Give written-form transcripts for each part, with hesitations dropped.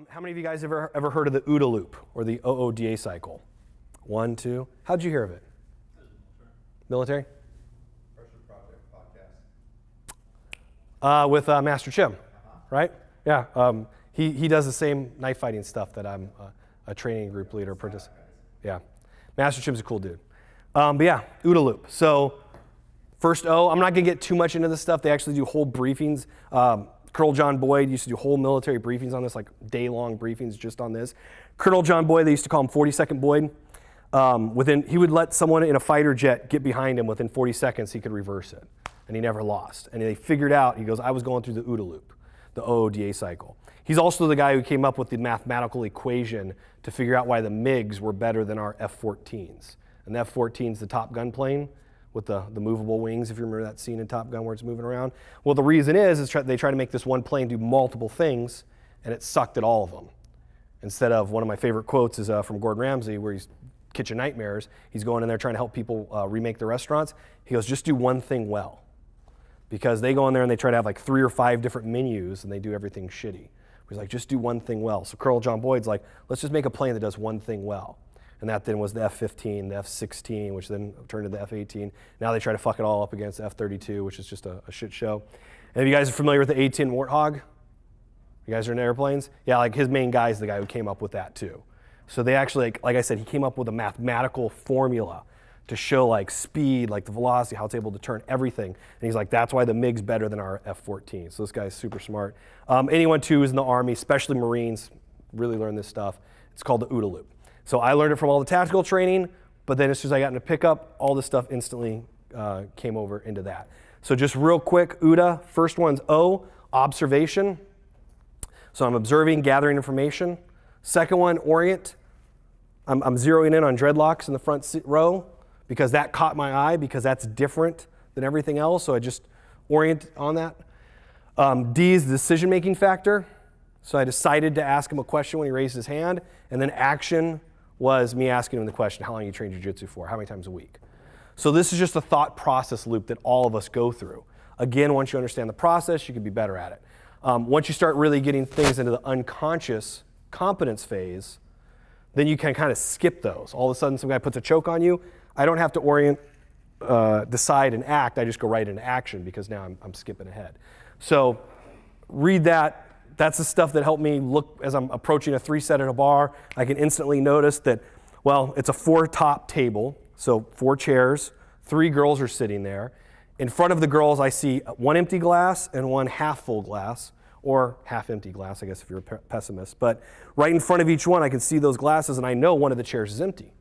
How many of you guys have ever heard of the OODA loop or the OODA cycle? 1, 2. How'd you hear of it? Military? Pressure Project podcast. With Master Chim, right? Yeah. He does the same knife fighting stuff that I'm a training group leader apprentice. Yeah. Master Chim's a cool dude. But yeah, OODA loop. So first O, I'm not going to get too much into this stuff. They actually do whole briefings. Colonel John Boyd used to do whole military briefings on this, like day-long briefings just on this. Colonel John Boyd, they used to call him 42nd Boyd. He would let someone in a fighter jet get behind him. Within 40 seconds, he could reverse it. And he never lost. And they figured out, he goes, I was going through the OODA loop, the OODA cycle. He's also the guy who came up with the mathematical equation to figure out why the MiGs were better than our F-14s. And the F-14's the Top Gun plane with the movable wings, if you remember that scene in Top Gun where it's moving around. Well, the reason is they try to make this one plane do multiple things, and it sucked at all of them. Instead of, one of my favorite quotes is from Gordon Ramsay, where he's Kitchen Nightmares. He's going in there trying to help people remake the restaurants. He goes, just do one thing well. Because they go in there and they try to have like 3 or 5 different menus, and they do everything shitty. He's like, just do one thing well. So Colonel John Boyd's like, let's just make a plane that does one thing well. And that then was the F-15, the F-16, which then turned into the F-18. Now they try to fuck it all up against the F-32, which is just a shit show. And if you guys are familiar with the A-10 Warthog, you guys are in airplanes? Yeah, like his main guy is the guy who came up with that too. So they actually, like I said, he came up with a mathematical formula to show like speed, like the velocity, how it's able to turn everything. And he's like, that's why the MiG's better than our F-14. So this guy's super smart. Anyone too who's in the Army, especially Marines, really learn this stuff. It's called the OODA loop. So I learned it from all the tactical training, but then as soon as I got into pickup, all this stuff instantly came over into that. So just real quick, OODA, first one's O, observation. So I'm observing, gathering information. Second one, orient. I'm zeroing in on dreadlocks in the front row because that caught my eye because that's different than everything else, so I just orient on that. D is the decision-making factor. So I decided to ask him a question when he raised his hand, and then action was me asking him the question, how long you train jiu-jitsu for? How many times a week? So this is just a thought process loop that all of us go through. Again, once you understand the process, you can be better at it. Once you start really getting things into the unconscious competence phase, then you can kind of skip those. All of a sudden, some guy puts a choke on you. I don't have to orient, decide, and act. I just go right into action because now I'm skipping ahead. So read that. That's the stuff that helped me look as I'm approaching a 3-set at a bar. I can instantly notice that, well, it's a 4-top table, so 4 chairs, 3 girls are sitting there. In front of the girls, I see 1 empty glass and 1 half-full glass, or half-empty glass, I guess, if you're a pessimist. But right in front of each one, I can see those glasses, and I know one of the chairs is empty.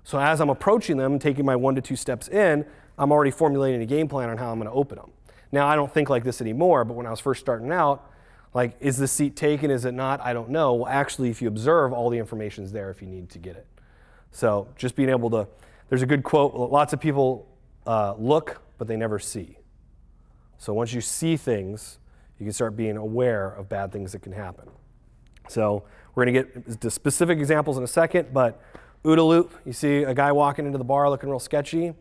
So as I'm approaching them, taking my 1 to 2 steps in, I'm already formulating a game plan on how I'm going to open them. Now, I don't think like this anymore, but when I was first starting out, like, is the seat taken, is it not? I don't know. Well, actually, if you observe, all the information's there if you need to get it. So just being able to, there's a good quote, lots of people look, but they never see. So once you see things, you can start being aware of bad things that can happen. So we're going to get to specific examples in a second, but OODA loop, you see a guy walking into the bar looking real sketchy.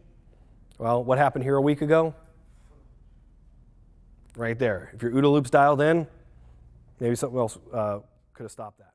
Well, what happened here a week ago? Right there. If your OODA loop's dialed in, maybe something else could have stopped that.